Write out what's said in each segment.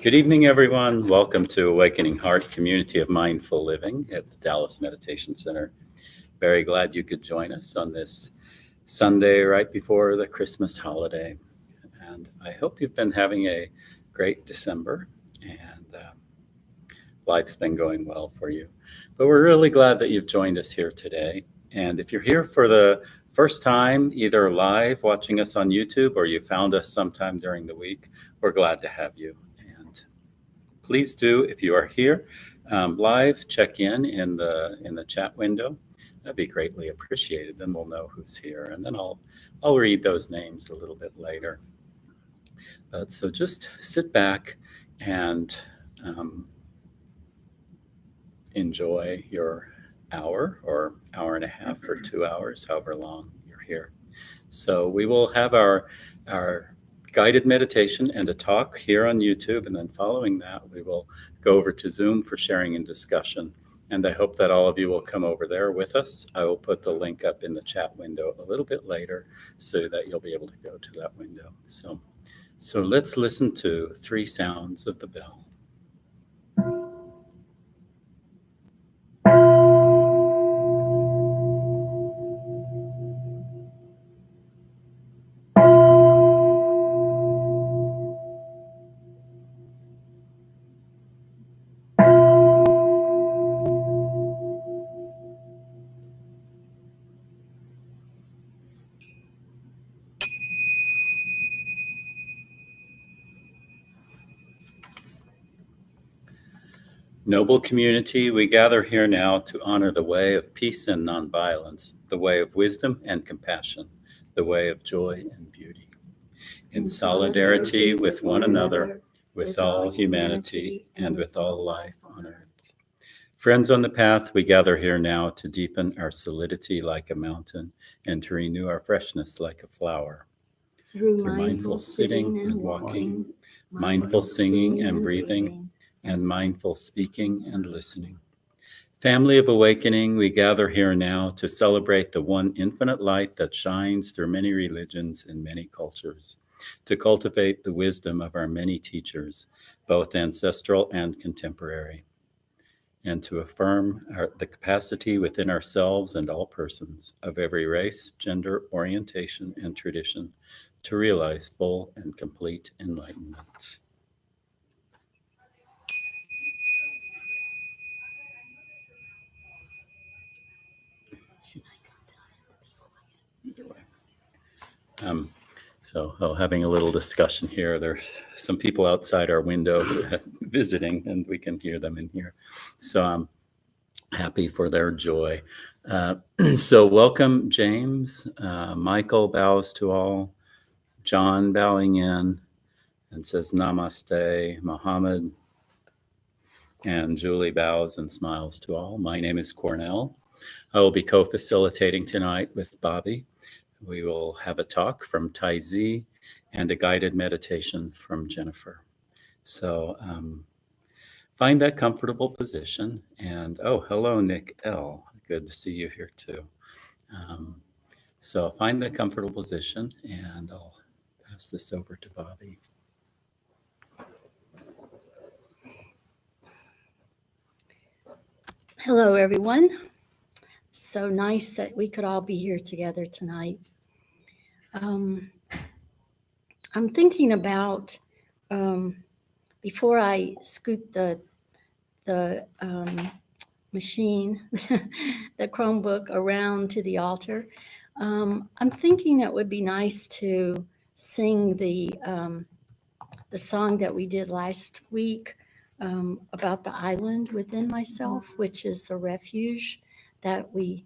Good evening, everyone. Welcome to Awakening Heart Community of Mindful Living at the Dallas Meditation Center. Very glad you could join us on this Sunday right before the Christmas holiday. And I hope you've been having a great December and life's been going well for you. But we're really glad that you've joined us here today. And if you're here for the first time, either live watching us on YouTube or you found us sometime during the week, we're glad to have you. Please do, if you are here live, check in the chat window. That'd be greatly appreciated. Then we'll know who's here, and then I'll read those names a little bit later. But so just sit back and enjoy your hour or hour and a half or 2 hours, however long you're here. So we will have our guided meditation and a talk here on YouTube, and then following that we will go over to Zoom for sharing and discussion, and I hope that all of you will come over there with us. I will put the link up in the chat window a little bit later so that you'll be able to go to that window. So let's listen to 3 sounds of the bell. Noble community, we gather here now to honor the way of peace and nonviolence, the way of wisdom and compassion, the way of joy and beauty. In solidarity with one another, with all humanity, and with all life on earth. Friends on the path, we gather here now to deepen our solidity like a mountain and to renew our freshness like a flower. Through mindful sitting and walking, mindful singing and breathing, and mindful speaking and listening. Family of Awakening, we gather here now to celebrate the one infinite light that shines through many religions and many cultures, to cultivate the wisdom of our many teachers, both ancestral and contemporary, and to affirm the capacity within ourselves and all persons of every race, gender, orientation, and tradition to realize full and complete enlightenment. So having a little discussion here. There's some people outside our window visiting, and we can hear them in here. So I'm happy for their joy. So welcome, James. Michael bows to all. John bowing in and says namaste. Mohammed and Julie bows and smiles to all. My name is Cornell. I will be co-facilitating tonight with Bobby. We will have a talk from Thay and a guided meditation from Jennifer. So find that comfortable position. And hello, Nick L. Good to see you here too. So find that comfortable position, and I'll pass this over to Bobby. Hello, everyone. So nice that we could all be here together tonight. I'm thinking about, before I scoot the machine, the Chromebook around to the altar, I'm thinking it would be nice to sing the song that we did last week about the island within myself, which is the refuge that we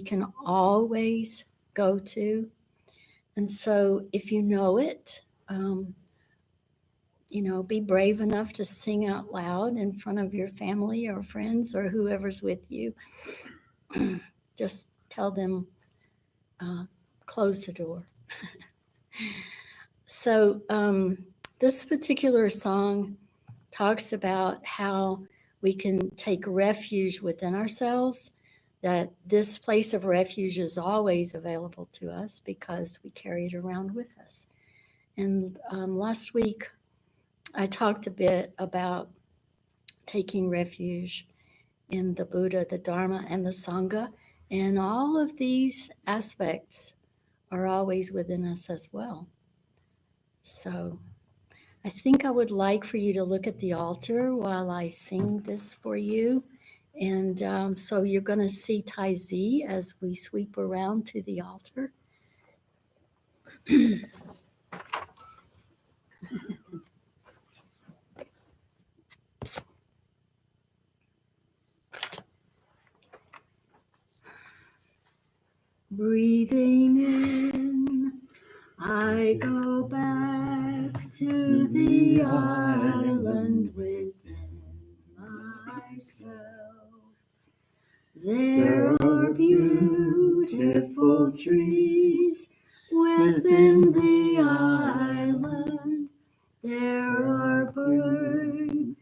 can always go to. And so if you know it, be brave enough to sing out loud in front of your family or friends or whoever's with you. Just tell them, close the door. So this particular song talks about how we can take refuge within ourselves, that this place of refuge is always available to us because we carry it around with us. And last week, I talked a bit about taking refuge in the Buddha, the Dharma, and the Sangha. And all of these aspects are always within us as well. So I think I would like for you to look at the altar while I sing this for you. And so you're going to see Tai Z as we sweep around to the altar. Breathing in, I go back to the island within myself. There are beautiful trees within the island. There are birds,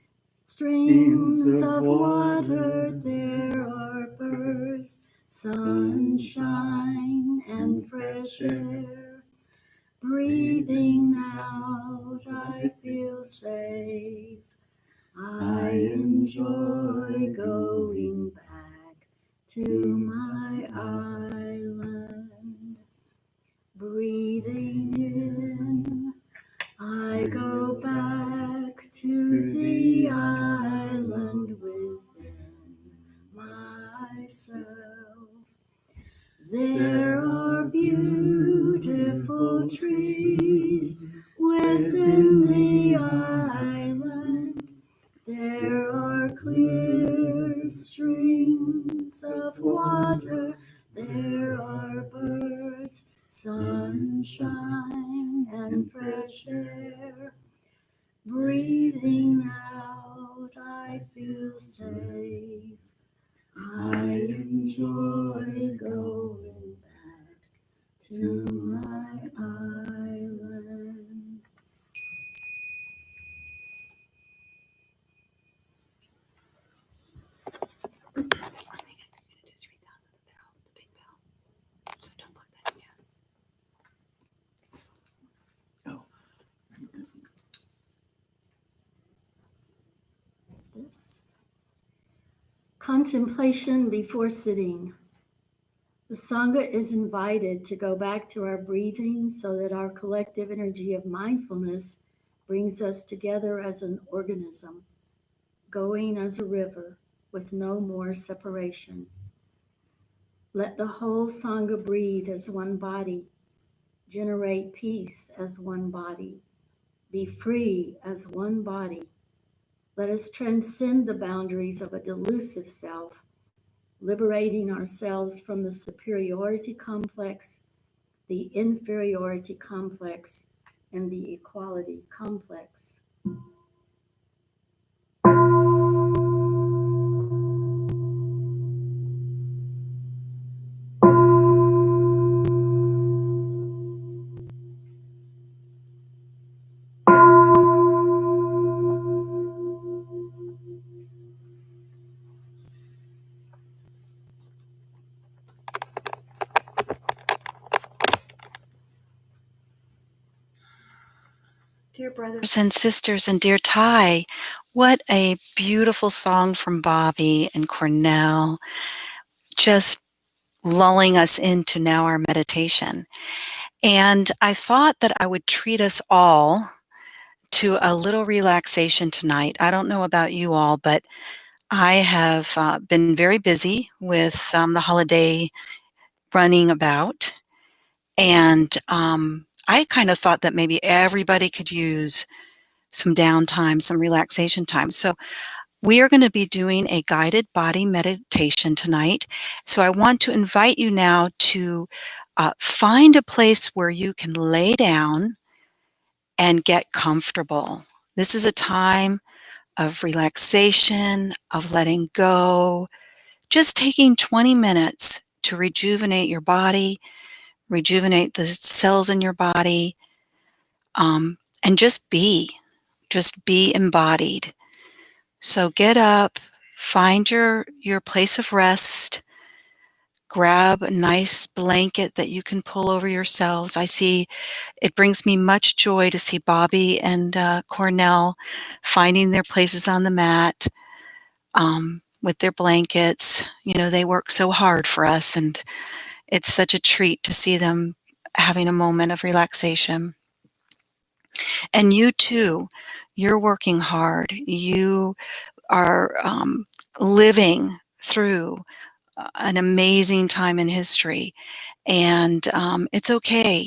streams of water. There are birds, sunshine and fresh air. Breathing out, I feel safe. I enjoy going back to my island. Breathing in, I go back to the island within myself. There are beautiful trees within the island. There are clear streams of water. There are birds, sunshine, and fresh air. Breathing out, I feel safe. I enjoy going back to my island. I think I'm going to do 3 sounds of the bell, the big bell. So don't plug that in yet. Oh. This. Contemplation before sitting. The Sangha is invited to go back to our breathing so that our collective energy of mindfulness brings us together as an organism, going as a river with no more separation. Let the whole Sangha breathe as one body, generate peace as one body, be free as one body. Let us transcend the boundaries of a delusive self, liberating ourselves from the superiority complex, the inferiority complex, and the equality complex. Dear brothers and sisters, and dear Thay, what a beautiful song from Bobby and Cornell, just lulling us into now our meditation. And I thought that I would treat us all to a little relaxation tonight. I don't know about you all, but I have been very busy with the holiday running about. And I kind of thought that maybe everybody could use some downtime, some relaxation time. So we are going to be doing a guided body meditation tonight. So I want to invite you now to find a place where you can lay down and get comfortable. This is a time of relaxation, of letting go, just taking 20 minutes to rejuvenate your body, rejuvenate the cells in your body, and just be embodied. So get up, find your place of rest, grab a nice blanket that you can pull over yourselves. I see it brings me much joy to see Bobby and Cornell finding their places on the mat with their blankets. You know, they work so hard for us, and it's such a treat to see them having a moment of relaxation. And you too, you're working hard. You are living through an amazing time in history. And it's okay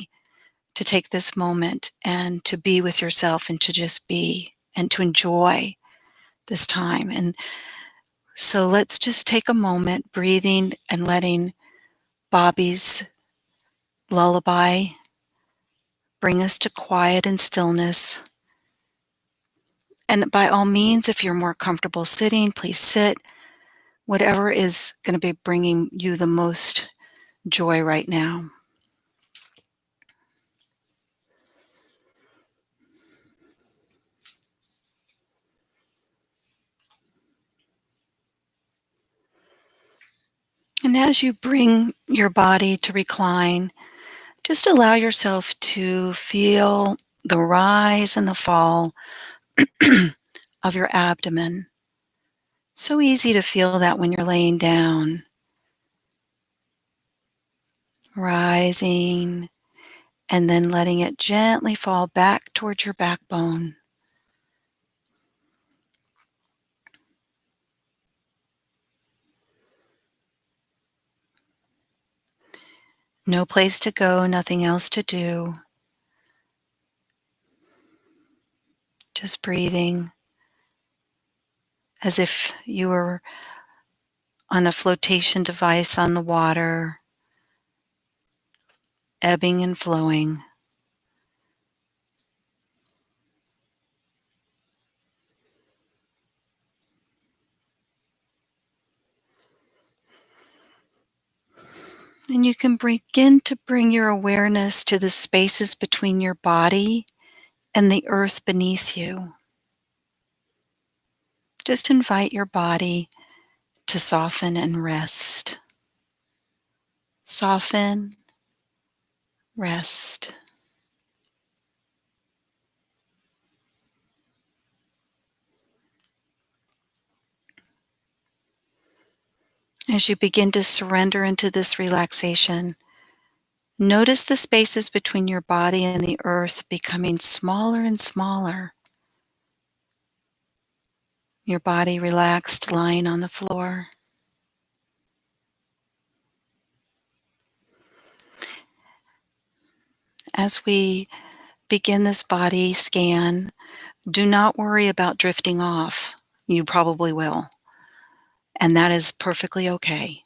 to take this moment and to be with yourself and to just be and to enjoy this time. And so let's just take a moment breathing and letting Bobby's lullaby bring us to quiet and stillness. And by all means, if you're more comfortable sitting, please sit. Whatever is going to be bringing you the most joy right now. And as you bring your body to recline, just allow yourself to feel the rise and the fall of your abdomen. So easy to feel that when you're laying down. Rising and then letting it gently fall back towards your backbone. No place to go, nothing else to do. Just breathing as if you were on a flotation device on the water, ebbing and flowing. And you can begin to bring your awareness to the spaces between your body and the earth beneath you. Just invite your body to soften and rest. Soften, rest. As you begin to surrender into this relaxation, notice the spaces between your body and the earth becoming smaller and smaller. Your body relaxed, lying on the floor. As we begin this body scan, do not worry about drifting off. You probably will. And that is perfectly okay.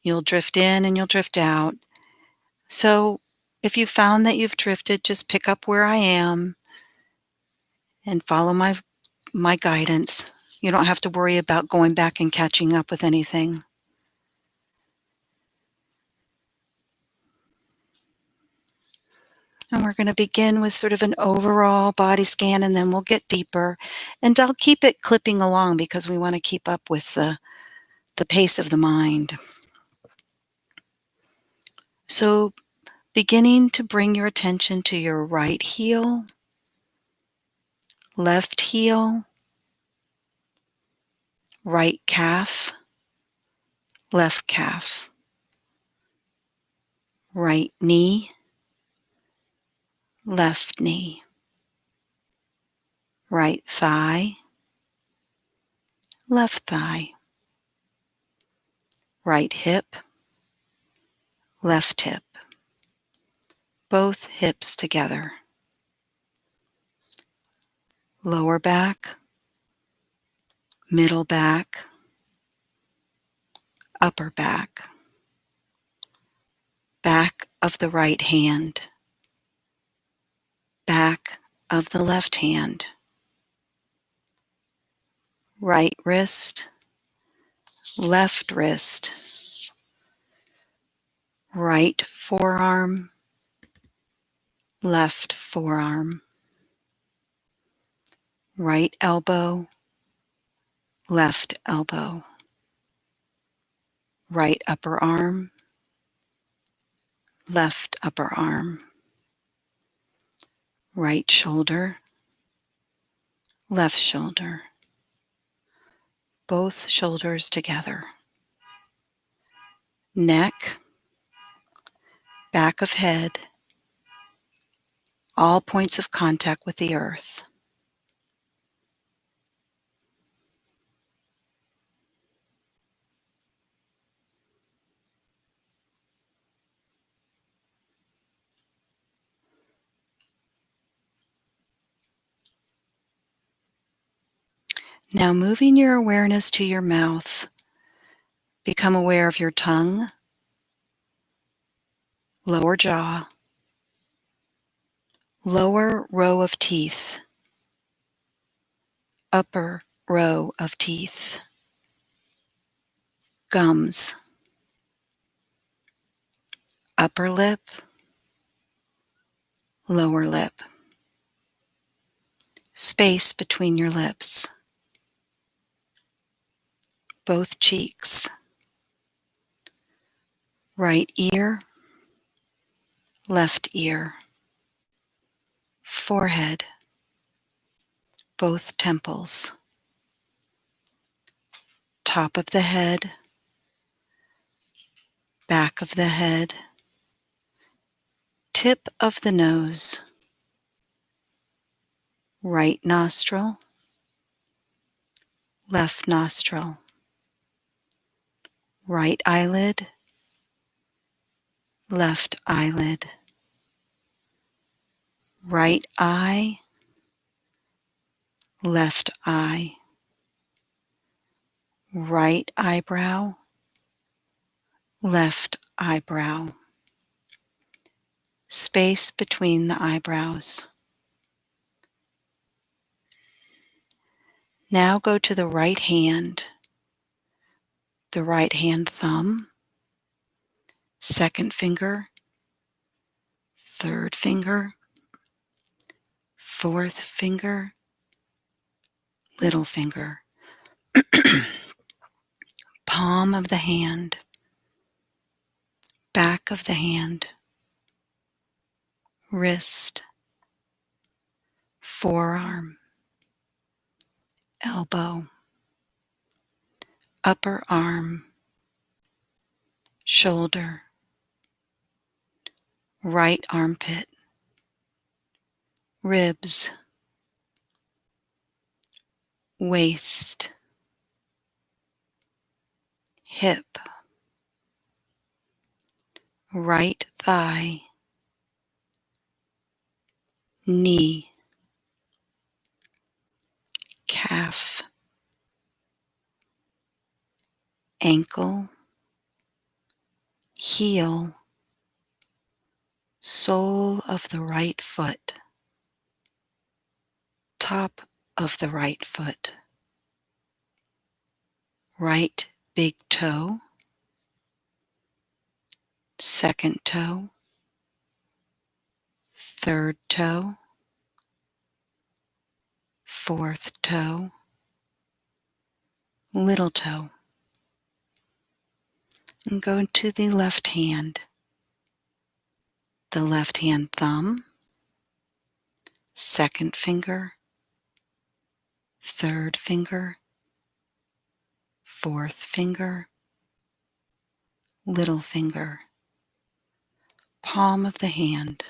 You'll drift in and you'll drift out. So if you found that you've drifted, just pick up where I am and follow my guidance. You don't have to worry about going back and catching up with anything. And we're going to begin with sort of an overall body scan, and then we'll get deeper. And I'll keep it clipping along because we want to keep up with the pace of the mind. So beginning to bring your attention to your right heel, left heel, right calf, left calf, right knee, left knee, right thigh, left thigh, right hip, left hip, both hips together, lower back, middle back, upper back, back of the right hand, back of the left hand, right wrist, left wrist, right forearm, left forearm, right elbow, left elbow, right upper arm, left upper arm, right shoulder, left shoulder, both shoulders together, neck, back of head, all points of contact with the earth. Now moving your awareness to your mouth, become aware of your tongue, lower jaw, lower row of teeth, upper row of teeth, gums, upper lip, lower lip, space between your lips, both cheeks, right ear, left ear, forehead, both temples, top of the head, back of the head, tip of the nose, right nostril, left nostril, right eyelid, left eyelid, right eye, left eye, right eyebrow, left eyebrow, space between the eyebrows. Now go to the right hand thumb, second finger, third finger, fourth finger, little finger, palm of the hand, back of the hand, wrist, forearm, elbow, upper arm, shoulder, right armpit, ribs, waist, hip, right thigh, knee, calf, ankle, heel, sole of the right foot, top of the right foot, right big toe, second toe, third toe, fourth toe, little toe. And go to the left hand thumb, second finger, third finger, fourth finger, little finger, palm of the hand,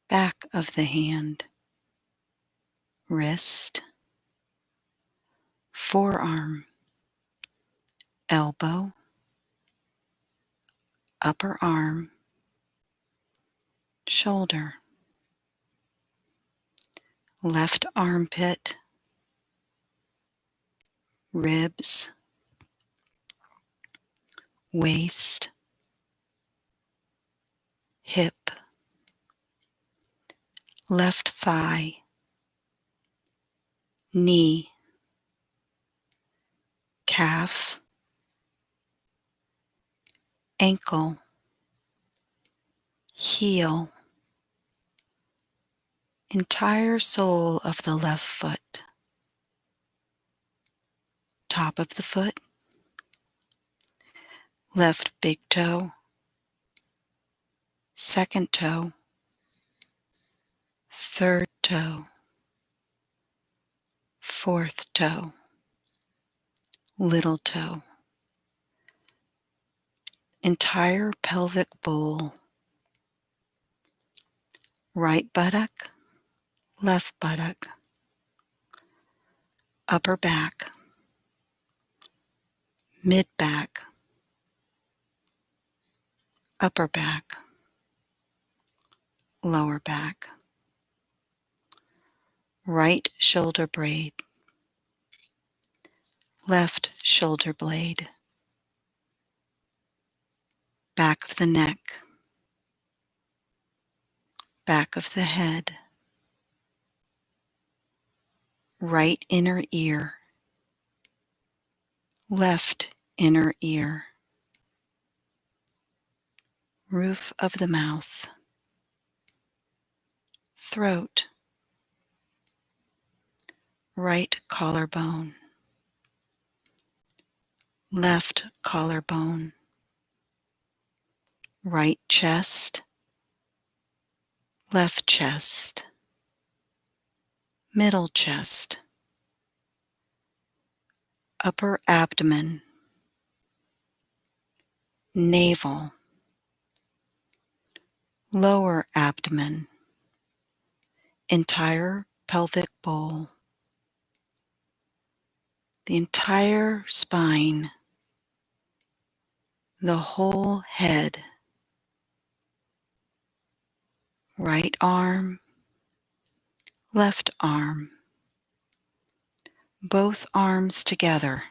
back of the hand, wrist, forearm, elbow, upper arm, shoulder, left armpit, ribs, waist, hip, left thigh, knee, calf, ankle, heel, entire sole of the left foot, top of the foot, left big toe, second toe, third toe, fourth toe, little toe, entire pelvic bowl, right buttock, left buttock, upper back, mid back, upper back, lower back, right shoulder blade, left shoulder blade, back of the neck, back of the head, right inner ear, left inner ear, roof of the mouth, throat, right collarbone, left collarbone, right chest, left chest, middle chest, upper abdomen, navel, lower abdomen, entire pelvic bowl, the entire spine, the whole head, right arm, left arm, both arms together,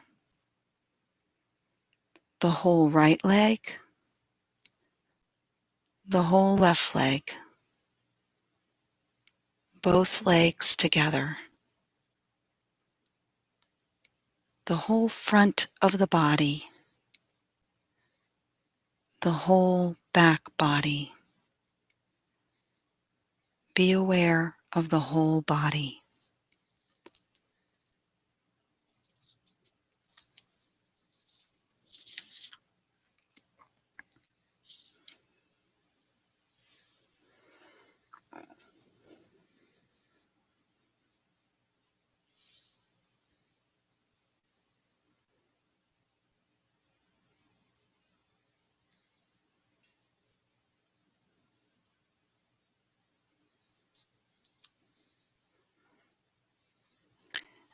the whole right leg, the whole left leg, both legs together, the whole front of the body, the whole back body. Be aware of the whole body.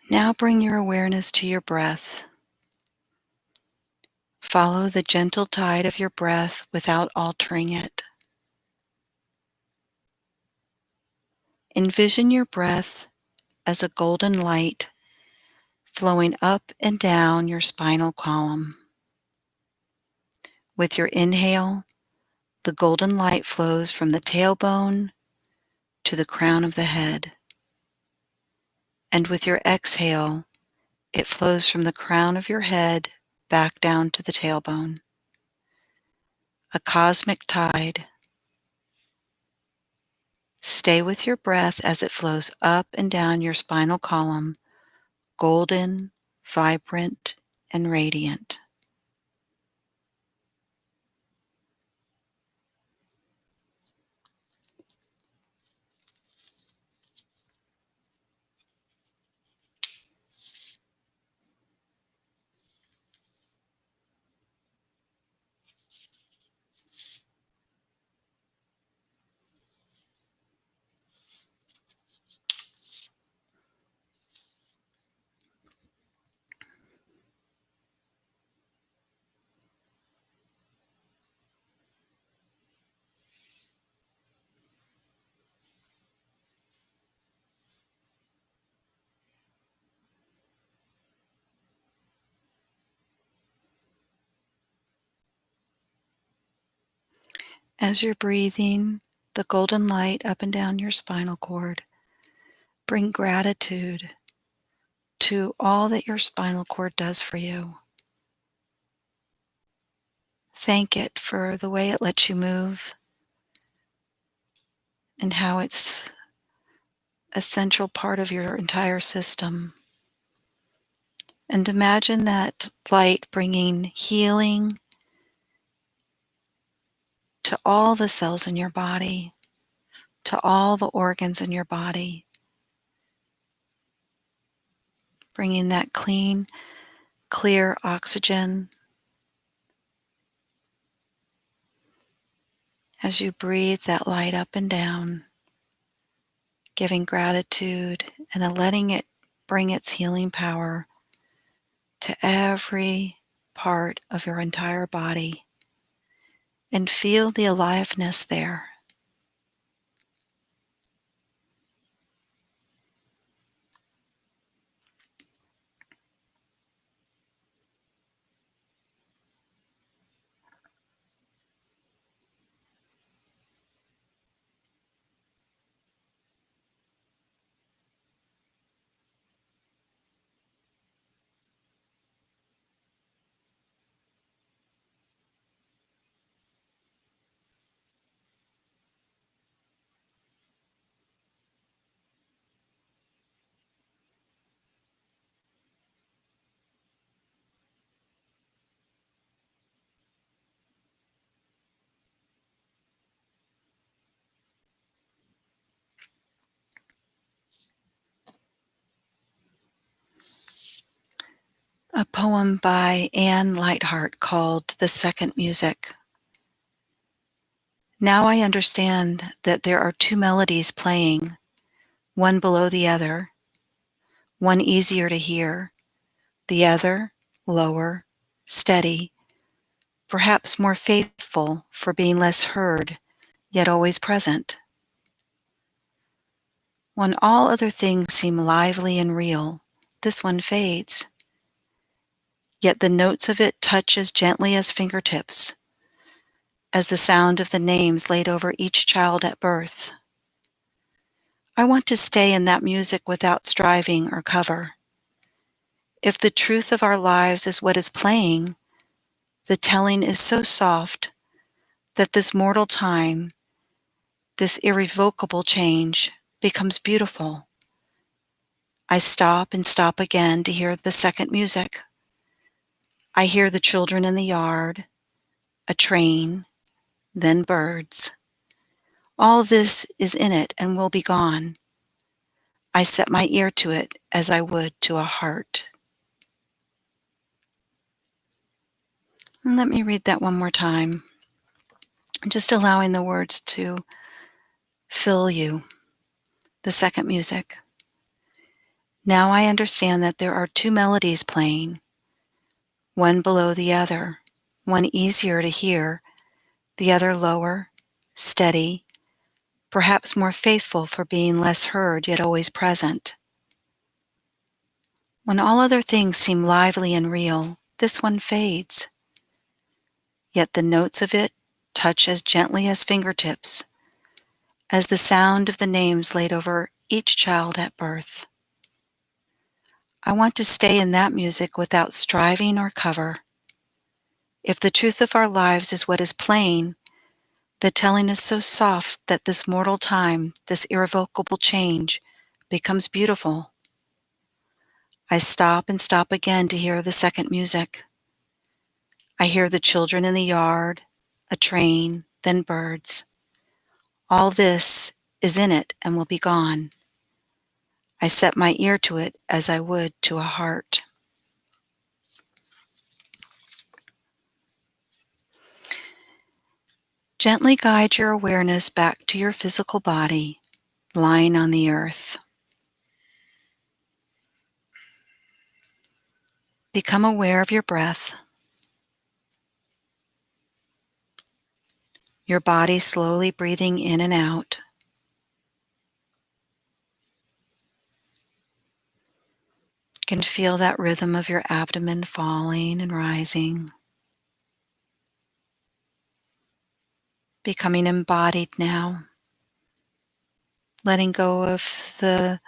Now bring your awareness to your breath. Follow the gentle tide of your breath without altering it. Envision your breath as a golden light flowing up and down your spinal column. With your inhale, the golden light flows from the tailbone to the crown of the head. And with your exhale, it flows from the crown of your head back down to the tailbone. A cosmic tide. Stay with your breath as it flows up and down your spinal column, golden, vibrant, and radiant. As you're breathing the golden light up and down your spinal cord, bring gratitude to all that your spinal cord does for you. Thank it for the way it lets you move and how it's a central part of your entire system. And imagine that light bringing healing to all the cells in your body, to all the organs in your body, bringing that clean, clear oxygen as you breathe that light up and down, giving gratitude and letting it bring its healing power to every part of your entire body, and feel the aliveness there. A poem by Anne Lightheart called The Second Music. Now I understand that there are two melodies playing, one below the other, one easier to hear, the other lower, steady, perhaps more faithful for being less heard, yet always present. When all other things seem lively and real, this one fades. Yet the notes of it touch as gently as fingertips, as the sound of the names laid over each child at birth. I want to stay in that music without striving or cover. If the truth of our lives is what is playing, the telling is so soft that this mortal time, this irrevocable change, becomes beautiful. I stop and stop again to hear the second music. I hear the children in the yard, a train, then birds. All this is in it and will be gone. I set my ear to it as I would to a heart. And let me read that one more time, just allowing the words to fill you. The second music. Now I understand that there are two melodies playing, one below the other, one easier to hear, the other lower, steady, perhaps more faithful for being less heard yet always present. When all other things seem lively and real, this one fades. Yet the notes of it touch as gently as fingertips, as the sound of the names laid over each child at birth. I want to stay in that music without striving or cover. If the truth of our lives is what is playing, the telling is so soft that this mortal time, this irrevocable change, becomes beautiful. I stop and stop again to hear the second music. I hear the children in the yard, a train, then birds. All this is in it and will be gone. I set my ear to it as I would to a heart. Gently guide your awareness back to your physical body, lying on the earth. Become aware of your breath, your body slowly breathing in and out. You can feel that rhythm of your abdomen falling and rising, becoming embodied now, letting go of the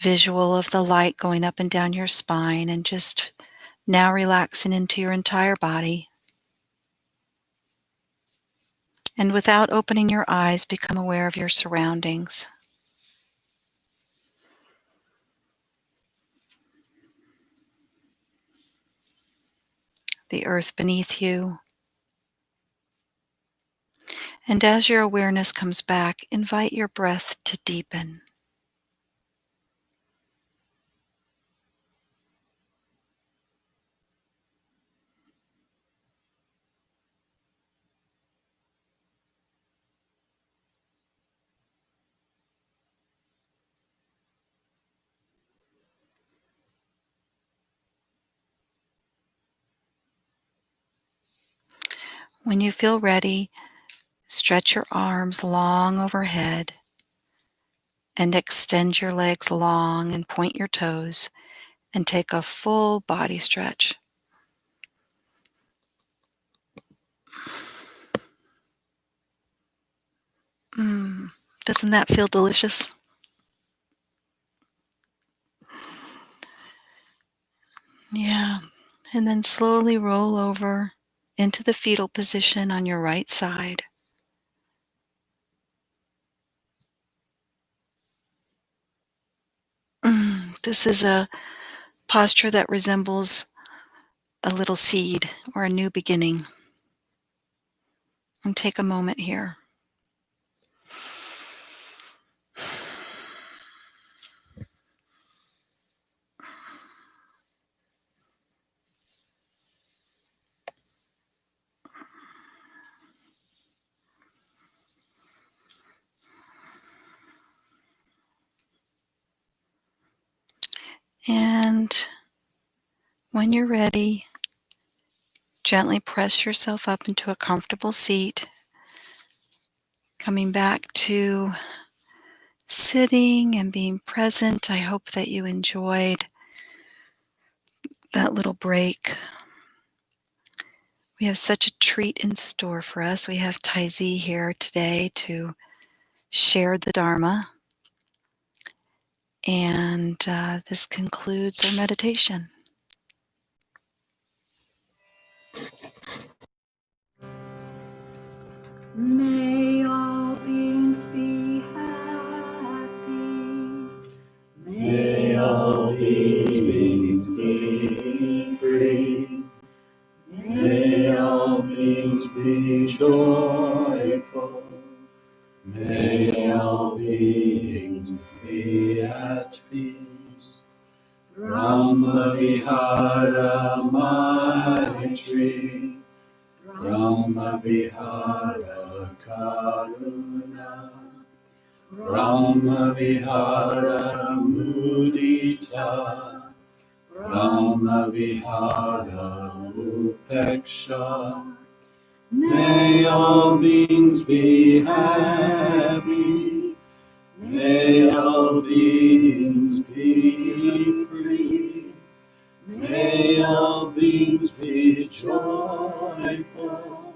visual of the light going up and down your spine and just now relaxing into your entire body. And without opening your eyes, become aware of your surroundings. The earth beneath you, And as your awareness comes back, invite your breath to deepen. When you feel ready, stretch your arms long overhead and extend your legs long and point your toes and take a full body stretch. Doesn't that feel delicious? Yeah. And then slowly roll over into the fetal position on your right side. This is a posture that resembles a little seed or a new beginning. And take a moment here. And when you're ready, gently press yourself up into a comfortable seat, coming back to sitting and being present. I hope that you enjoyed that little break. We have such a treat in store for us. We have Thay here today to share the Dharma. And this concludes our meditation. May all beings be happy. May all beings be free. May all beings be joyful. May all beings be at peace. Brahma Vihara Maitri. Brahma Vihara Karuna. Brahma Vihara Mudita. Brahma Vihara Upeksha. May all beings be happy. May all beings be free. May all beings be joyful.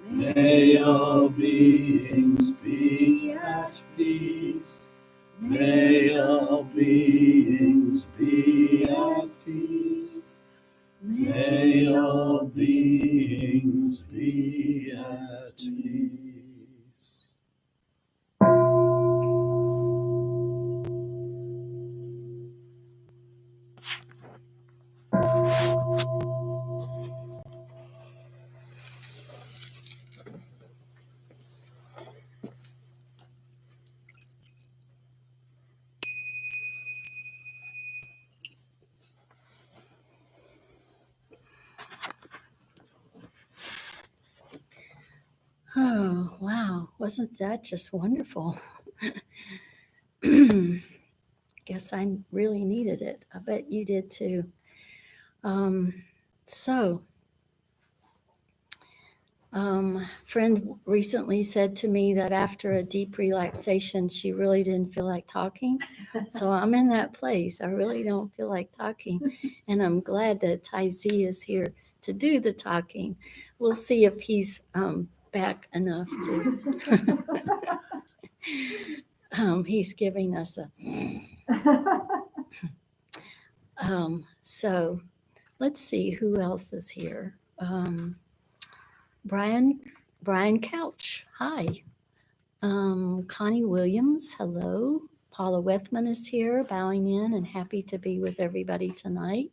May all beings be at peace. May all beings be at peace. May all beings be at peace. Oh, wow. Wasn't that just wonderful? Guess I really needed it. I bet you did too. Friend recently said to me that after a deep relaxation, she really didn't feel like talking. So I'm in that place. I really don't feel like talking. And I'm glad that Thay is here to do the talking. We'll see if he's back enough to. He's giving us a. So let's see who else is here. Brian Couch, hi. Connie Williams, hello. Paula Wethman is here, bowing in and happy to be with everybody tonight.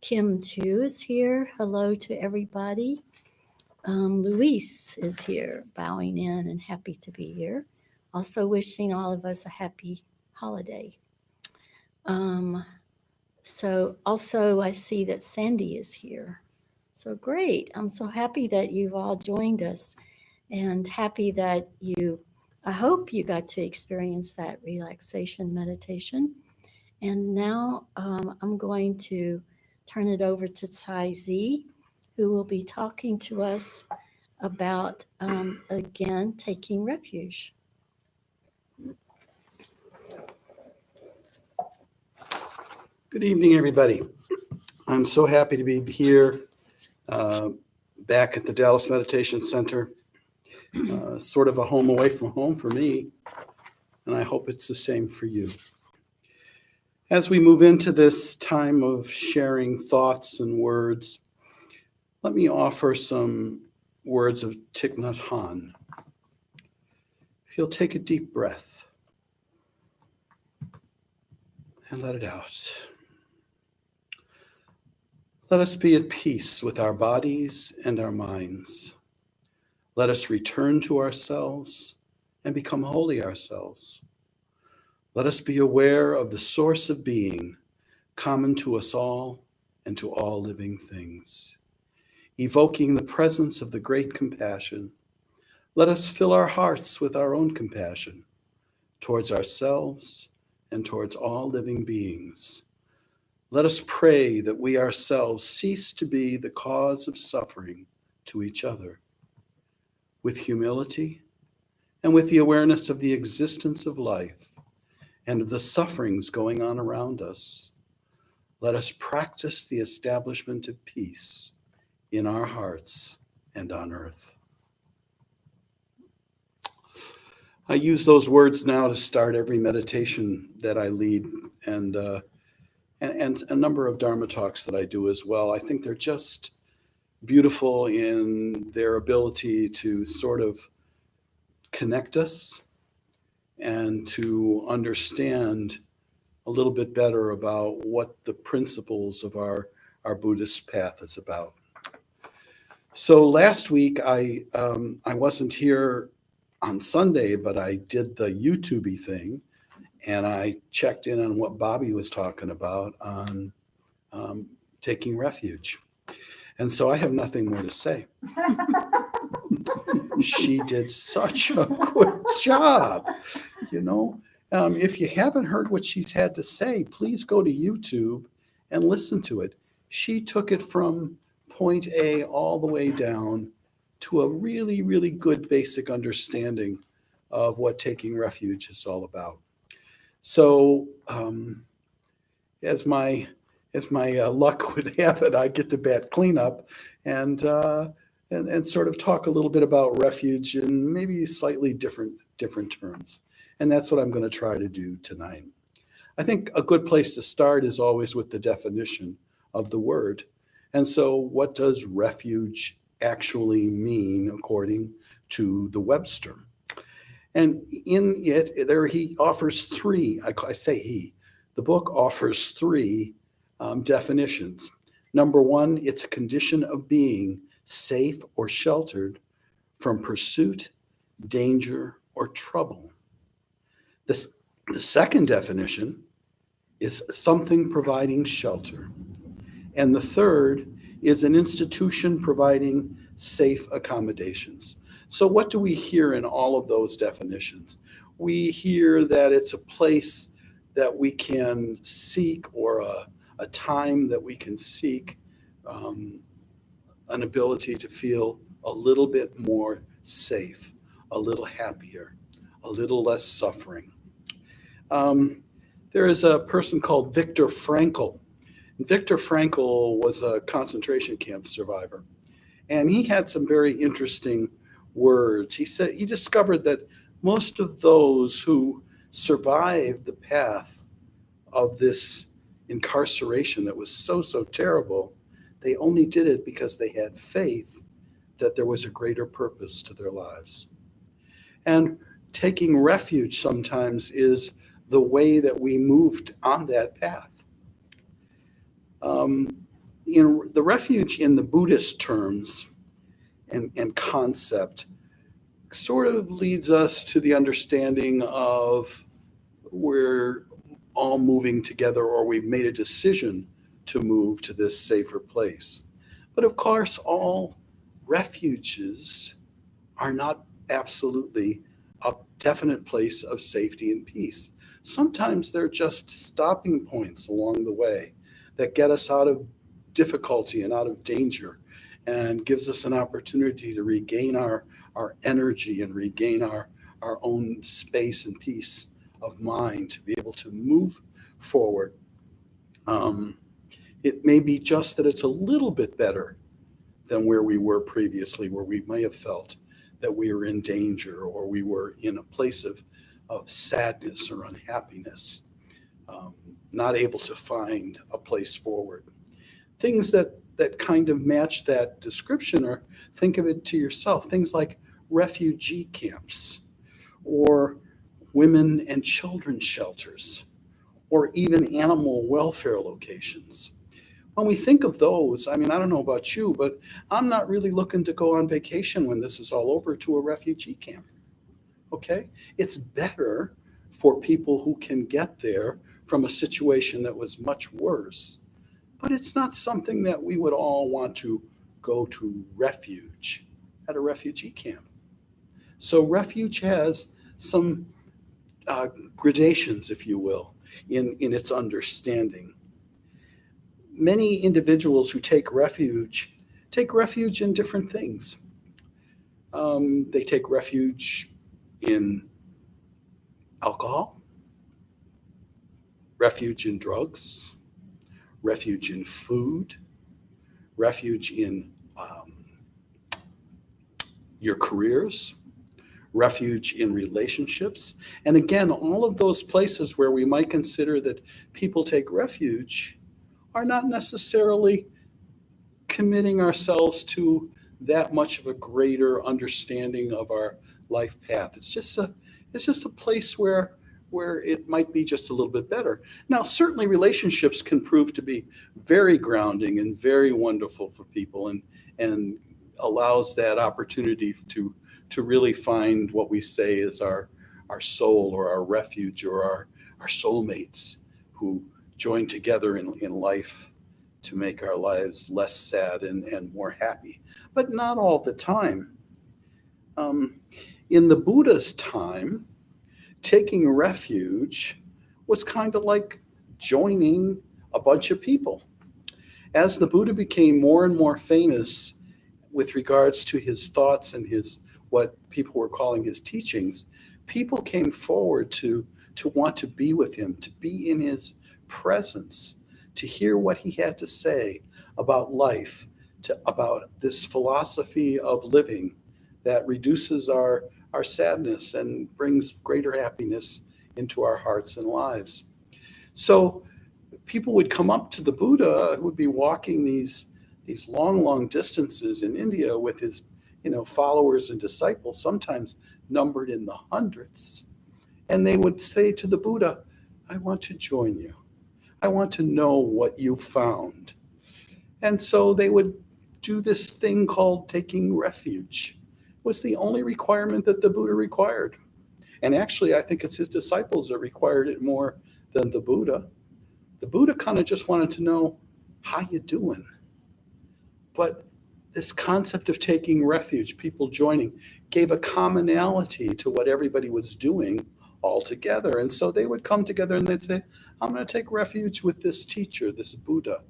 Kim Tu is here. Hello to everybody. Luis is here, bowing in and happy to be here. Also wishing all of us a happy holiday. So also I see that Sandy is here. So great. I'm so happy that you've all joined us and happy that I hope you got to experience that relaxation meditation. And now I'm going to turn it over to Thay, who will be talking to us about, again, taking refuge. Good evening, everybody. I'm so happy to be here back at the Dallas Meditation Center. Sort of a home away from home for me, and I hope it's the same for you. As we move into this time of sharing thoughts and words, let me offer some words of Thich Nhat Hanh. If you'll take a deep breath and let it out. Let us be at peace with our bodies and our minds. Let us return to ourselves and become wholly ourselves. Let us be aware of the source of being common to us all and to all living things. Evoking the presence of the great compassion, let us fill our hearts with our own compassion towards ourselves and towards all living beings. Let us pray that we ourselves cease to be the cause of suffering to each other. With humility and with the awareness of the existence of life and of the sufferings going on around us, let us practice the establishment of peace in our hearts and on earth. I use those words now to start every meditation that I lead and a number of Dharma talks that I do as well. I think they're just beautiful in their ability to sort of connect us and to understand a little bit better about what the principles of our Buddhist path is about. So last week I wasn't here on Sunday, but I did the YouTube-y thing, and I checked in on what Bobby was talking about on taking refuge. And so I have nothing more to say. She did such a good job. If you haven't heard what she's had to say, please go to YouTube and listen to it. She took it from point A all the way down to a really, really good basic understanding of what taking refuge is all about. So as my luck would have it, I get to bat cleanup and sort of talk a little bit about refuge in maybe slightly different terms. And that's what I'm going to try to do tonight. I think a good place to start is always with the definition of the word. And so what does refuge actually mean according to the Webster? And in it, there he offers three, I say he, the book offers three definitions. Number one, it's a condition of being safe or sheltered from pursuit, danger, or trouble. The second definition is something providing shelter. And the third is an institution providing safe accommodations. So what do we hear in all of those definitions? We hear that it's a place that we can seek, or a time that we can seek an ability to feel a little bit more safe, a little happier, a little less suffering. There is a person called Viktor Frankl. Viktor Frankl was a concentration camp survivor, and he had some very interesting words. He said he discovered that most of those who survived the path of this incarceration that was so terrible, they only did it because they had faith that there was a greater purpose to their lives. And taking refuge sometimes is the way that we moved on that path. In the refuge in the Buddhist terms, and concept sort of leads us to the understanding of we're all moving together, or we've made a decision to move to this safer place. But of course, all refuges are not absolutely a definite place of safety and peace. Sometimes they're just stopping points along the way that get us out of difficulty and out of danger, and gives us an opportunity to regain our energy and regain our own space and peace of mind to be able to move forward. It may be just that it's a little bit better than where we were previously, where we may have felt that we were in danger, or we were in a place of sadness or unhappiness, not able to find a place forward. Things that kind of match that description are, think of it to yourself, things like refugee camps, or women and children's shelters, or even animal welfare locations. When we think of those, I mean, I don't know about you, but I'm not really looking to go on vacation when this is all over to a refugee camp. Okay? It's better for people who can get there from a situation that was much worse. But it's not something that we would all want to go to refuge at a refugee camp. So refuge has some gradations, if you will, in its understanding. Many individuals who take refuge in different things. They take refuge in alcohol, refuge in drugs, refuge in food, refuge in your careers, refuge in relationships. And again, all of those places where we might consider that people take refuge are not necessarily committing ourselves to that much of a greater understanding of our life path. It's just a place where it might be just a little bit better. Now, certainly relationships can prove to be very grounding and very wonderful for people, and allows that opportunity to really find what we say is our soul, or our refuge, or our soulmates who join together in life to make our lives less sad and more happy. But not all the time. In the Buddha's time, taking refuge was kind of like joining a bunch of people. As the Buddha became more and more famous with regards to his thoughts and his, what people were calling his teachings, people came forward to want to be with him, to be in his presence, to hear what he had to say about life, about this philosophy of living that reduces our sadness and brings greater happiness into our hearts and lives. So people would come up to the Buddha, who would be walking these long distances in India with his followers and disciples, sometimes numbered in the hundreds. And they would say to the Buddha, I want to join you. I want to know what you found. And so they would do this thing called taking refuge. It was the only requirement that the Buddha required. And actually, I think it's his disciples that required it more than the Buddha. The Buddha kind of just wanted to know, how you doing? But this concept of taking refuge, people joining, gave a commonality to what everybody was doing all together. And so they would come together and they'd say, I'm going to take refuge with this teacher, this Buddha.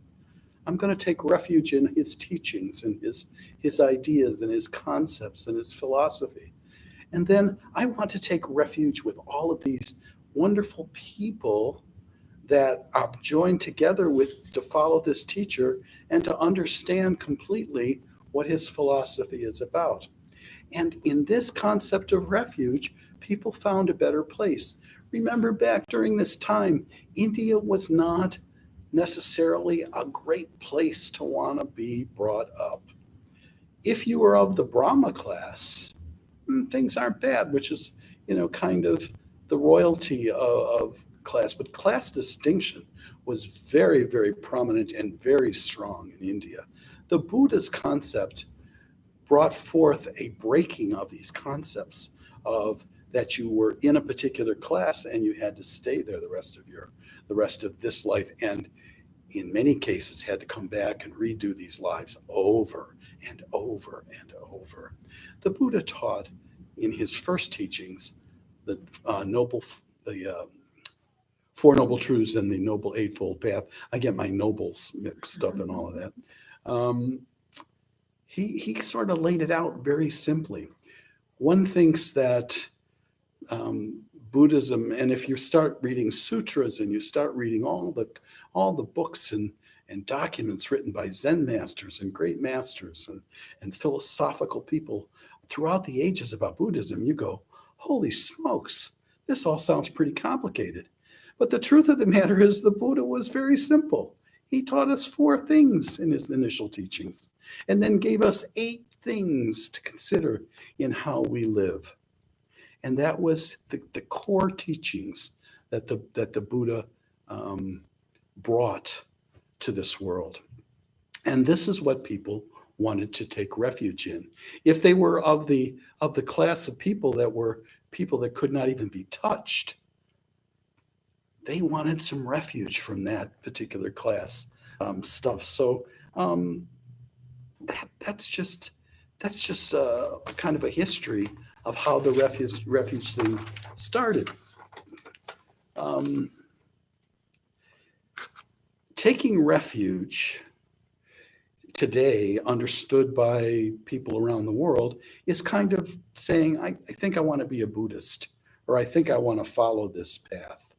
I'm going to take refuge in his teachings and his ideas and his concepts and his philosophy. And then I want to take refuge with all of these wonderful people that are joined together to follow this teacher and to understand completely what his philosophy is about. And in this concept of refuge, people found a better place. Remember, back during this time, India was not necessarily a great place to want to be brought up. If you were of the Brahma class, things aren't bad, which is, kind of the royalty of class. But class distinction was very, very prominent and very strong in India. The Buddha's concept brought forth a breaking of these concepts of that you were in a particular class and you had to stay there the rest of this life, and in many cases had to come back and redo these lives over and over and over. The Buddha taught in his first teachings the Four Noble Truths and the Noble Eightfold Path. I get my nobles mixed up and all of that. He sort of laid it out very simply. One thinks that Buddhism, and if you start reading sutras and you start reading all the books and documents written by Zen masters and great masters and philosophical people throughout the ages about Buddhism, you go, holy smokes, this all sounds pretty complicated. But the truth of the matter is the Buddha was very simple. He taught us 4 things in his initial teachings and then gave us 8 things to consider in how we live. And that was the core teachings that the Buddha brought to this world. And this is what people wanted to take refuge in. If they were of the class of people that could not even be touched, they wanted some refuge from that particular class stuff. So that's just a kind of a history of how the refuge thing started. Taking refuge today, understood by people around the world, is kind of saying, I think I want to be a Buddhist, or I think I want to follow this path.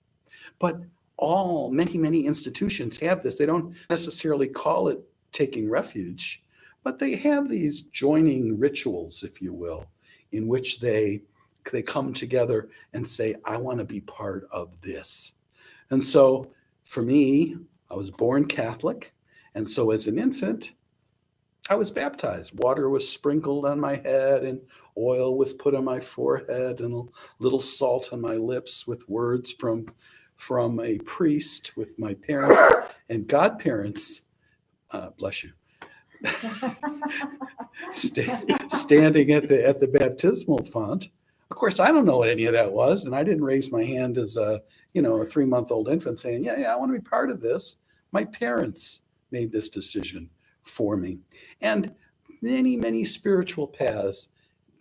But many institutions have this. They don't necessarily call it taking refuge, but they have these joining rituals, if you will, in which they come together and say, I want to be part of this. And so for me, I was born Catholic. And so as an infant, I was baptized. Water was sprinkled on my head and oil was put on my forehead and a little salt on my lips with words from a priest with my parents and godparents, bless you, standing at the baptismal font. Of course, I don't know what any of that was, and I didn't raise my hand as a 3-month-old infant saying, yeah, I want to be part of this. My parents made this decision for me. And many, many spiritual paths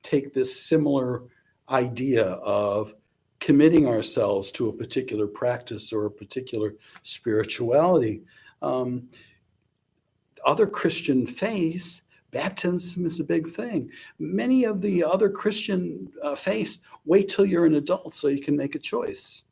take this similar idea of committing ourselves to a particular practice or a particular spirituality. Other Christian faiths, baptism is a big thing. Many of the other Christian faiths wait till you're an adult so you can make a choice.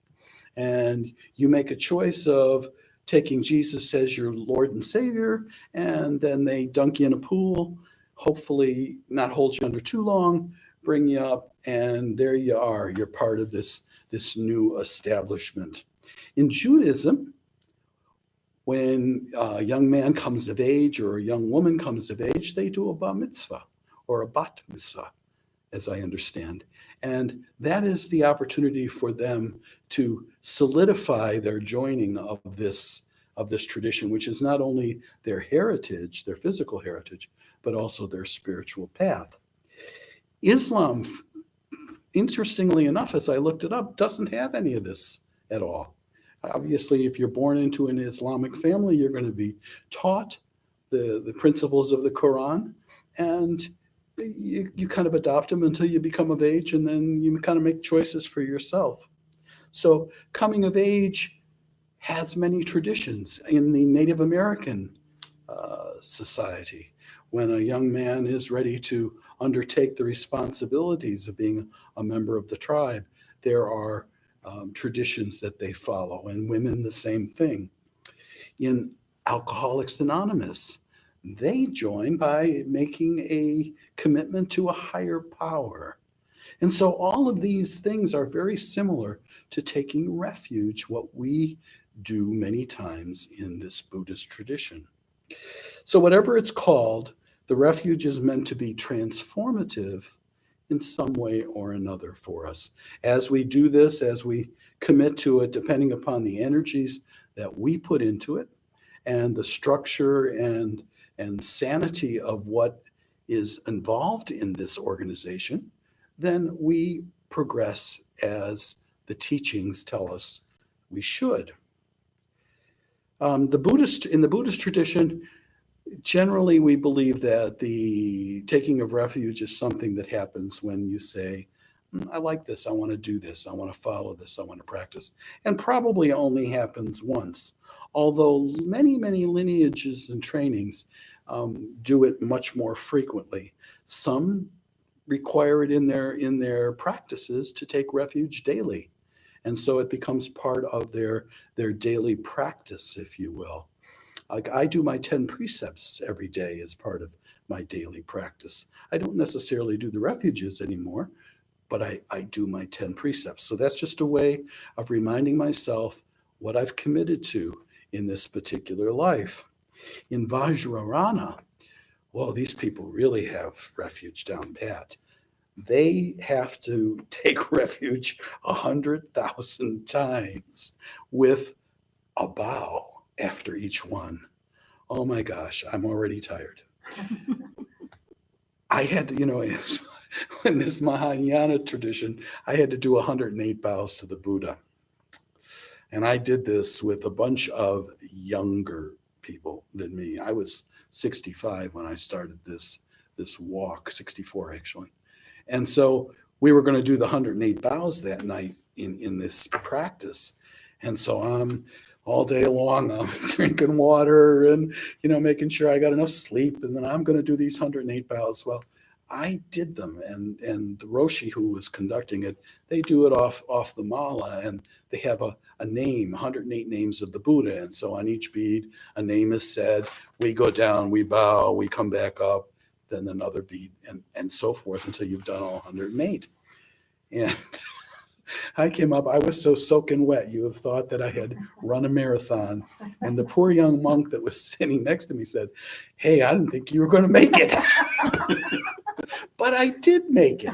And you make a choice of taking Jesus as your Lord and Savior, and then they dunk you in a pool, hopefully not hold you under too long, bring you up, and there you are. You're part of this new establishment. In Judaism, when a young man comes of age or a young woman comes of age, they do a bar mitzvah or a bat mitzvah, as I understand. And that is the opportunity for them to solidify their joining of this tradition, which is not only their heritage, their physical heritage, but also their spiritual path. Islam, interestingly enough, as I looked it up, doesn't have any of this at all. Obviously, if you're born into an Islamic family, you're going to be taught the principles of the Quran, and you kind of adopt them until you become of age, and then you kind of make choices for yourself. So coming of age has many traditions. In the Native American society, when a young man is ready to undertake the responsibilities of being a member of the tribe, there are traditions that they follow, and women the same thing. In Alcoholics Anonymous, they join by making a commitment to a higher power. And so all of these things are very similar to taking refuge, what we do many times in this Buddhist tradition. So whatever it's called, the refuge is meant to be transformative in some way or another for us. As we do this, as we commit to it, depending upon the energies that we put into it and the structure and sanity of what is involved in this organization, then we progress as the teachings tell us we should. In the Buddhist tradition, generally we believe that the taking of refuge is something that happens when you say, I like this, I want to do this, I want to follow this, I want to practice, and probably only happens once. Although many lineages and trainings do it much more frequently. Some require it in their practices to take refuge daily. And so it becomes part of their daily practice, if you will. Like I do my 10 precepts every day as part of my daily practice. I don't necessarily do the refuges anymore, but I do my 10 precepts. So that's just a way of reminding myself what I've committed to in this particular life. In Vajrayana, well, these people really have refuge down pat. They have to take refuge 100,000 times with a bow after each one. Oh my gosh, I'm already tired. I had to, in this Mahayana tradition, I had to do 108 bows to the Buddha. And I did this with a bunch of younger people than me. I was 65 when I started this walk, 64 actually. And so we were going to do the 108 bows that night in this practice. And so I'm all day long, I'm drinking water and, making sure I got enough sleep. And then I'm going to do these 108 bows. Well, I did them. And the Roshi who was conducting it, they do it off the mala, and they have a name, 108 names of the Buddha. And so on each bead, a name is said. We go down, we bow, we come back up, then another bead, and so forth until you've done all 108. And I came up, I was so soaking wet, you would have thought that I had run a marathon. And the poor young monk that was sitting next to me said, hey, I didn't think you were going to make it. But I did make it.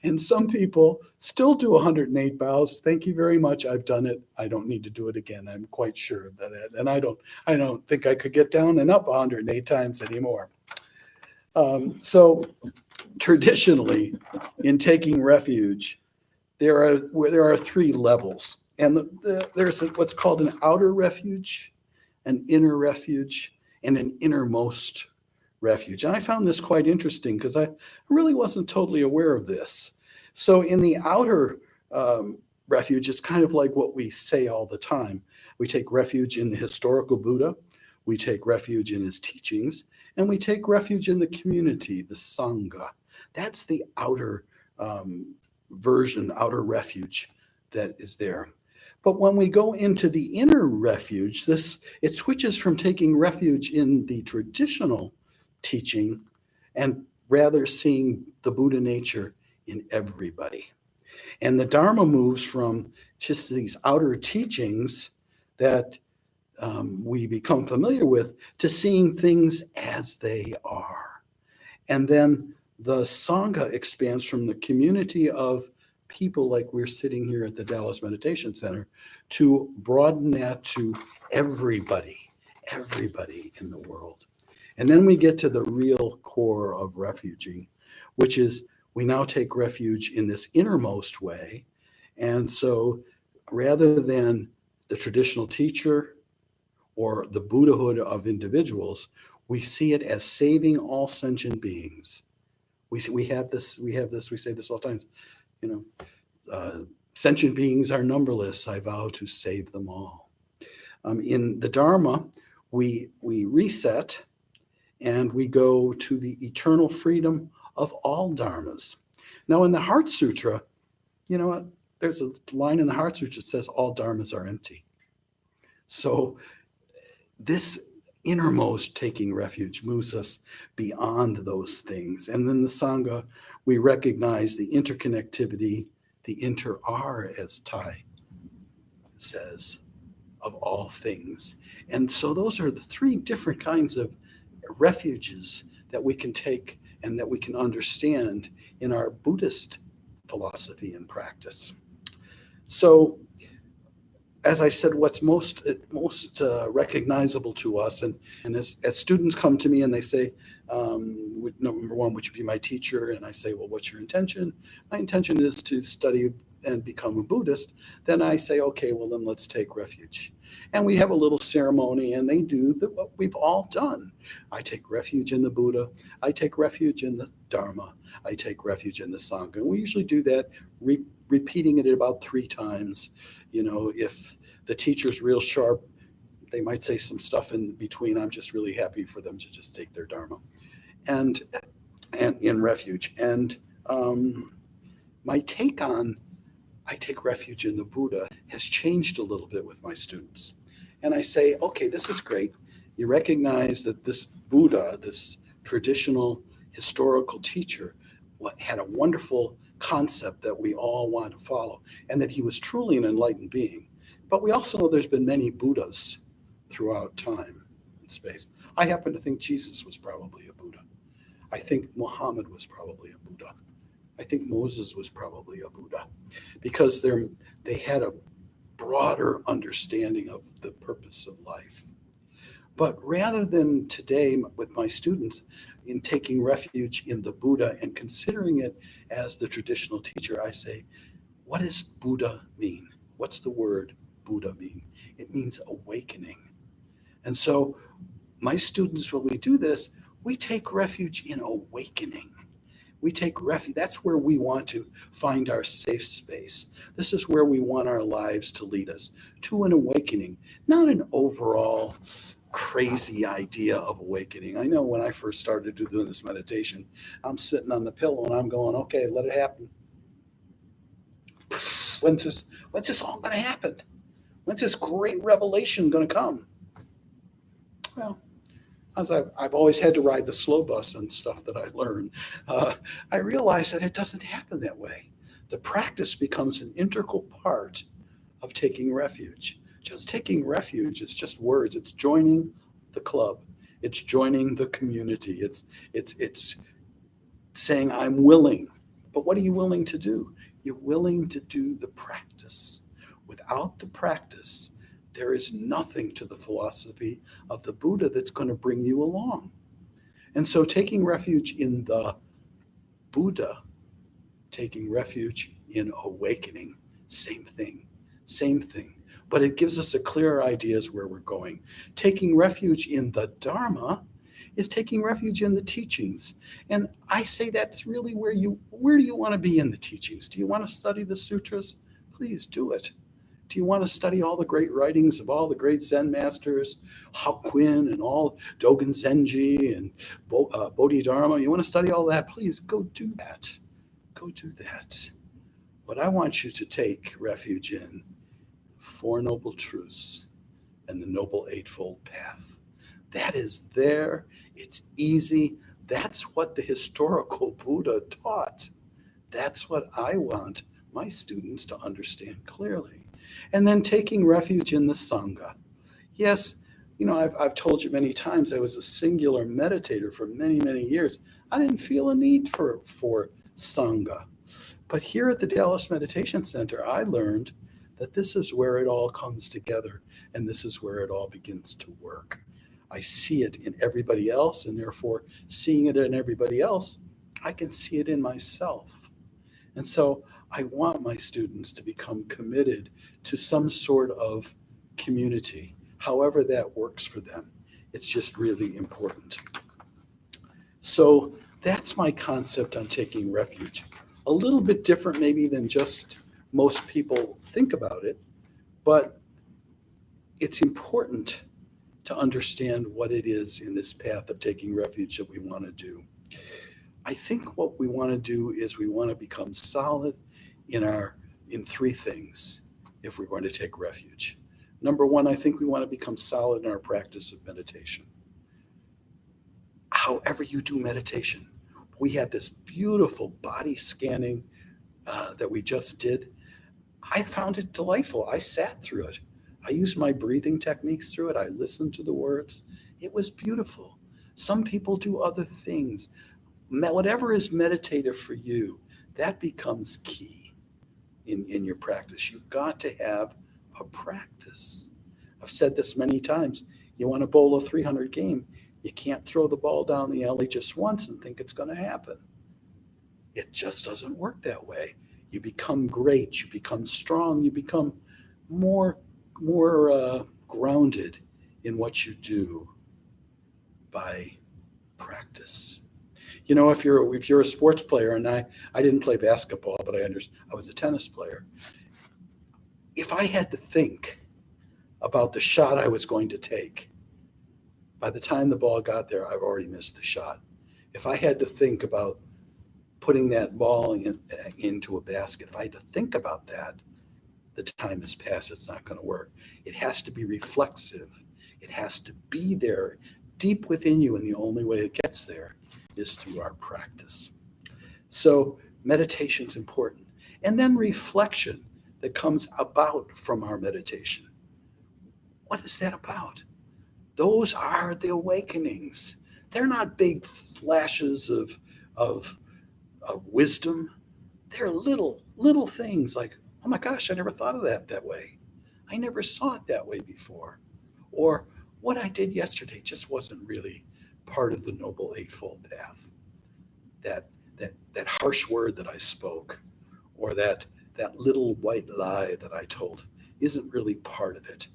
And some people still do 108 bows. Thank you very much. I've done it. I don't need to do it again. I'm quite sure of that. And I don't think I could get down and up 108 times anymore. So traditionally, in taking refuge, there are three levels. And there's what's called an outer refuge, an inner refuge, and an innermost refuge. And I found this quite interesting because I really wasn't totally aware of this. So in the outer refuge, it's kind of like what we say all the time. We take refuge in the historical Buddha, we take refuge in his teachings, and we take refuge in the community, the Sangha. That's the outer version, outer refuge that is there. But when we go into the inner refuge, it switches from taking refuge in the traditional teaching and rather seeing the Buddha nature in everybody. And the Dharma moves from just these outer teachings that we become familiar with to seeing things as they are. And then the Sangha expands from the community of people like we're sitting here at the Dallas Meditation Center to broaden that to everybody in the world. And then we get to the real core of refuging, which is we now take refuge in this innermost way. And so rather than the traditional teacher or the Buddhahood of individuals, we see it as saving all sentient beings. We say this all the time, sentient beings are numberless, I vow to save them all. In the Dharma, we reset and we go to the eternal freedom of all dharmas. Now in the Heart Sutra, there's a line in the Heart Sutra that says all dharmas are empty. So this innermost taking refuge moves us beyond those things. And then the Sangha, we recognize the interconnectivity, the inter-are, as Thay says, of all things. And so those are the three different kinds of refuges that we can take and that we can understand in our Buddhist philosophy and practice. So as I said, what's most recognizable to us, and as students come to me and they say, number one, would you be my teacher? And I say, well, what's your intention? My intention is to study and become a Buddhist. Then I say, okay, well, then let's take refuge. And we have a little ceremony, and they do what we've all done. I take refuge in the Buddha. I take refuge in the Dharma. I take refuge in the Sangha. And we usually do that, repeating it about 3 times. If the teacher's real sharp, they might say some stuff in between. I'm just really happy for them to just take their Dharma and in refuge. And my take on I take refuge in the Buddha has changed a little bit with my students. And I say, okay, this is great. You recognize that this Buddha, this traditional historical teacher, had a wonderful concept that we all want to follow, and that he was truly an enlightened being. But we also know there's been many Buddhas throughout time and space. I happen to think Jesus was probably a Buddha. I think Muhammad was probably a Buddha. I think Moses was probably a Buddha, because they had a broader understanding of the purpose of life. But rather than today with my students in taking refuge in the Buddha and considering it as the traditional teacher, I say, what does Buddha mean? What's the word Buddha mean? It means awakening. And so my students, when we do this, we take refuge in awakening. We take refuge. That's where we want to find our safe space. This is where we want our lives to lead us, to an awakening, not an overall crazy idea of awakening. I know when I first started doing this meditation, I'm sitting on the pillow and I'm going, okay, let it happen. When's this all going to happen? When's this great revelation going to come? Well, as I've always had to ride the slow bus and stuff that I learned, I realized that it doesn't happen that way. The practice becomes an integral part of taking refuge. Just taking refuge is just words. It's joining the club. It's joining the community. It's saying, I'm willing. But what are you willing to do? You're willing to do the practice. Without the practice, there is nothing to the philosophy of the Buddha that's going to bring you along. And so taking refuge in the Buddha, taking refuge in awakening, same thing. But it gives us a clearer idea as where we're going. Taking refuge in the Dharma is taking refuge in the teachings. And I say that's really where do you want to be in the teachings? Do you want to study the sutras? Please do it. Do you want to study all the great writings of all the great Zen masters, Hakuin and all Dogen Zenji and Bodhidharma? You want to study all that? Please go do that. Go do that. But I want you to take refuge in 4 Noble Truths and the Noble Eightfold Path. That is there. It's easy. That's what the historical Buddha taught. That's what I want my students to understand clearly. And then taking refuge in the Sangha. Yes, I've told you many times I was a singular meditator for many, many years. I didn't feel a need for Sangha. But here at the Dallas Meditation Center, I learned that this is where it all comes together, and this is where it all begins to work. I see it in everybody else, and therefore, seeing it in everybody else, I can see it in myself. And so I want my students to become committed to some sort of community, however that works for them. It's just really important. So that's my concept on taking refuge. A little bit different maybe than just most people think about it, but it's important to understand what it is in this path of taking refuge that we want to do. I think what we want to do is we want to become solid in 3 things if we're going to take refuge. Number 1, I think we want to become solid in our practice of meditation. However you do meditation, we had this beautiful body scanning that we just did. I found it delightful. I sat through it. I used my breathing techniques through it. I listened to the words. It was beautiful. Some people do other things. Whatever is meditative for you, that becomes key in your practice. You've got to have a practice. I've said this many times. You want to bowl a 300 game, you can't throw the ball down the alley just once and think it's going to happen. It just doesn't work that way. You become great, you become strong, you become more grounded in what you do by practice. You know, if you're a sports player, and I didn't play basketball, but I was a tennis player. If I had to think about the shot I was going to take, by the time the ball got there, I've already missed the shot. If I had to think about putting that ball into a basket, if I had to think about that, the time has passed. It's not going to work. It has to be reflexive. It has to be there deep within you, and the only way it gets there is through our practice. So meditation's important. And then reflection that comes about from our meditation. What is that about? Those are the awakenings. They're not big flashes of wisdom. They're little things like, oh my gosh, I never thought of that way. I never saw it that way before. Or what I did yesterday just wasn't really part of the Noble Eightfold Path. That harsh word that I spoke, or that little white lie that I told, isn't really part of it.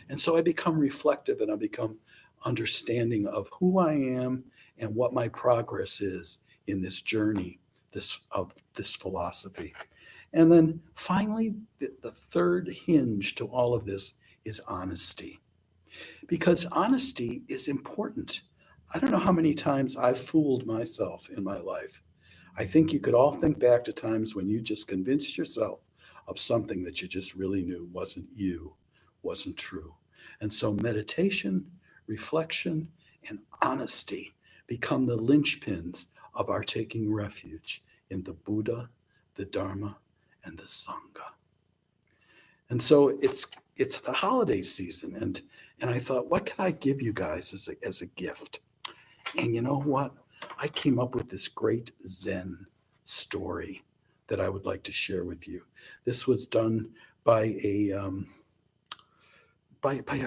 And so I become reflective, and I become understanding of who I am and what my progress is in this journey of this philosophy. And then finally, the third hinge to all of this is honesty. Because honesty is important. I don't know how many times I've fooled myself in my life. I think you could all think back to times when you just convinced yourself of something that you just really knew wasn't you, wasn't true. And so meditation, reflection, and honesty become the linchpins of our taking refuge in the Buddha, the Dharma, and the Sangha. And so it's the holiday season, and I thought, what can I give you guys as a gift? And you know what? I came up with this great Zen story that I would like to share with you. This was done by a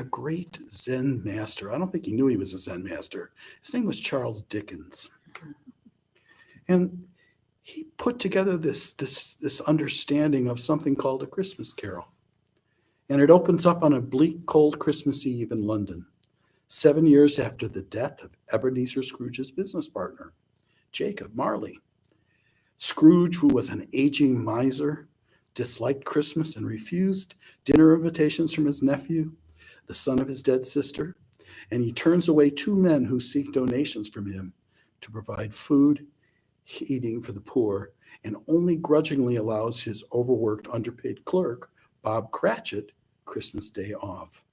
great Zen master. I don't think he knew he was a Zen master. His name was Charles Dickens. And he put together this understanding of something called a Christmas carol. And it opens up on a bleak, cold Christmas Eve in London, 7 years after the death of Ebenezer Scrooge's business partner, Jacob Marley. Scrooge, who was an aging miser, disliked Christmas and refused dinner invitations from his nephew, the son of his dead sister, and he turns away two men who seek donations from him to provide food, heating for the poor, and only grudgingly allows his overworked, underpaid clerk, Bob Cratchit, Christmas Day off,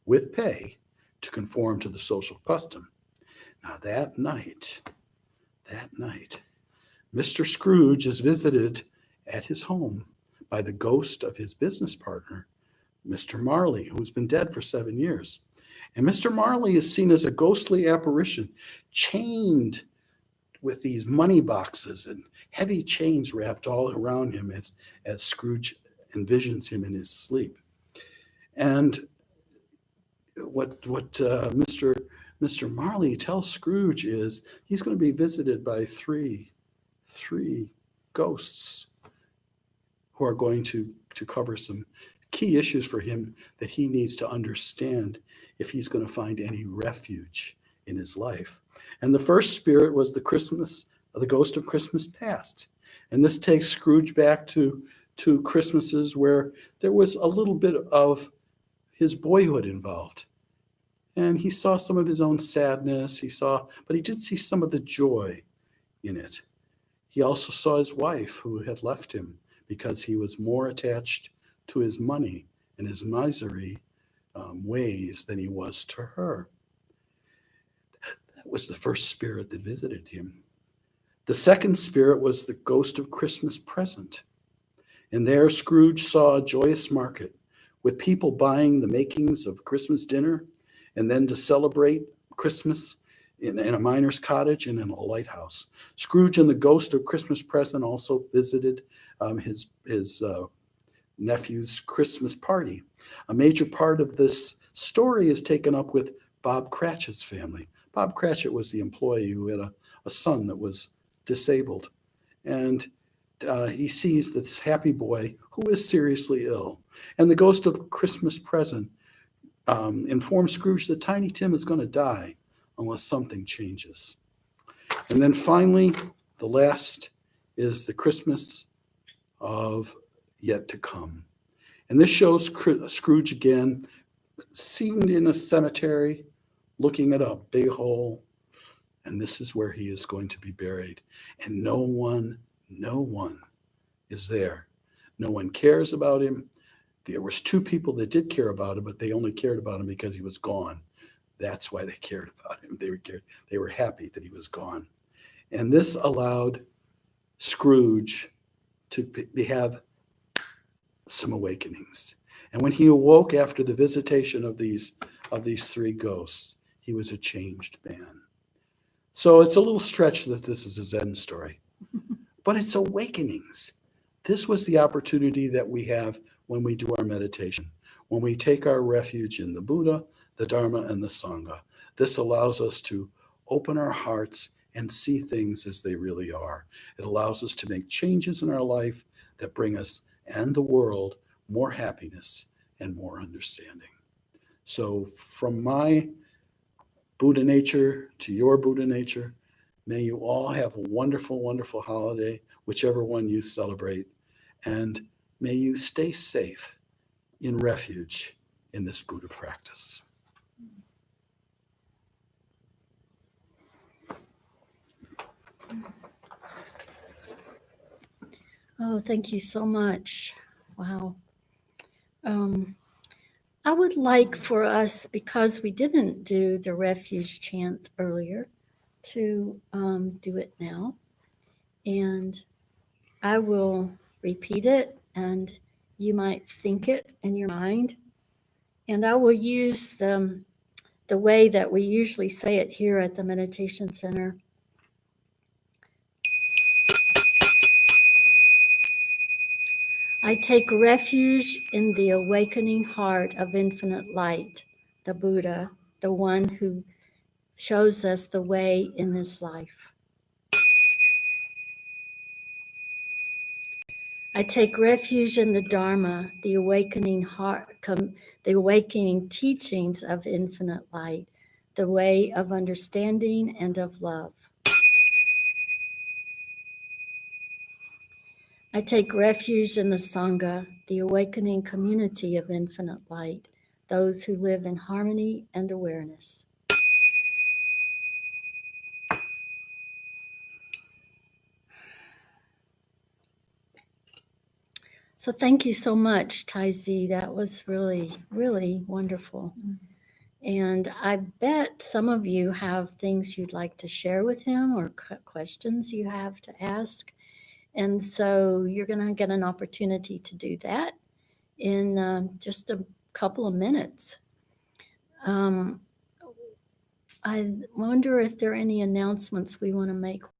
with pay, to conform to the social custom. Now that night, Mr. Scrooge is visited at his home by the ghost of his business partner, Mr. Marley, who's been dead for 7 years. And Mr. Marley is seen as a ghostly apparition, chained with these money boxes and heavy chains wrapped all around him as Scrooge envisions him in his sleep. And what Mr. Marley tells Scrooge is he's going to be visited by three ghosts who are going to cover some key issues for him that he needs to understand if he's going to find any refuge in his life. And the first spirit was the ghost of Christmas past. And this takes Scrooge back to Christmases where there was a little bit of his boyhood involved. And he saw some of his own sadness, but he did see some of the joy in it. He also saw his wife who had left him because he was more attached to his money and his misery ways than he was to her. That was the first spirit that visited him. The second spirit was the ghost of Christmas present. And there Scrooge saw a joyous market with people buying the makings of Christmas dinner and then to celebrate Christmas in a miner's cottage and in a lighthouse. Scrooge and the ghost of Christmas present also visited his nephew's Christmas party. A major part of this story is taken up with Bob Cratchit's family. Bob Cratchit was the employee who had a son that was disabled. And he sees this happy boy who is seriously ill. And the ghost of Christmas present informs Scrooge that Tiny Tim is going to die unless something changes. And then finally, the last is the Christmas of yet to come. And this shows Scrooge again, seen in a cemetery, looking at a big hole. And this is where he is going to be buried. And no one is there. No one cares about him. There was 2 people that did care about him, but they only cared about him because he was gone. That's why they cared about him. They were happy that he was gone. And this allowed Scrooge to have some awakenings. And when he awoke after the visitation of these 3 ghosts, he was a changed man. So it's a little stretch that this is a Zen story, but it's awakenings. This was the opportunity that we have when we do our meditation, when we take our refuge in the Buddha, the Dharma, and the Sangha. This allows us to open our hearts and see things as they really are. It allows us to make changes in our life that bring us and the world more happiness and more understanding. So from my Buddha nature to your Buddha nature, may you all have a wonderful, wonderful holiday, whichever one you celebrate, and may you stay safe in refuge in this Buddha practice. Oh, thank you so much. Wow. I would like for us, because we didn't do the refuge chant earlier, to do it now. And I will repeat it, and you might think it in your mind. And I will use the way that we usually say it here at the Meditation Center. I take refuge in the awakening heart of infinite light, the Buddha, the one who shows us the way in this life. I take refuge in the Dharma, the awakening heart, the awakening teachings of infinite light, the way of understanding and of love. I take refuge in the Sangha, the awakening community of infinite light, those who live in harmony and awareness. So thank you so much, Thay. That was really, really wonderful. And I bet some of you have things you'd like to share with him or questions you have to ask. And so you're going to get an opportunity to do that in just a couple of minutes. I wonder if there are any announcements we want to make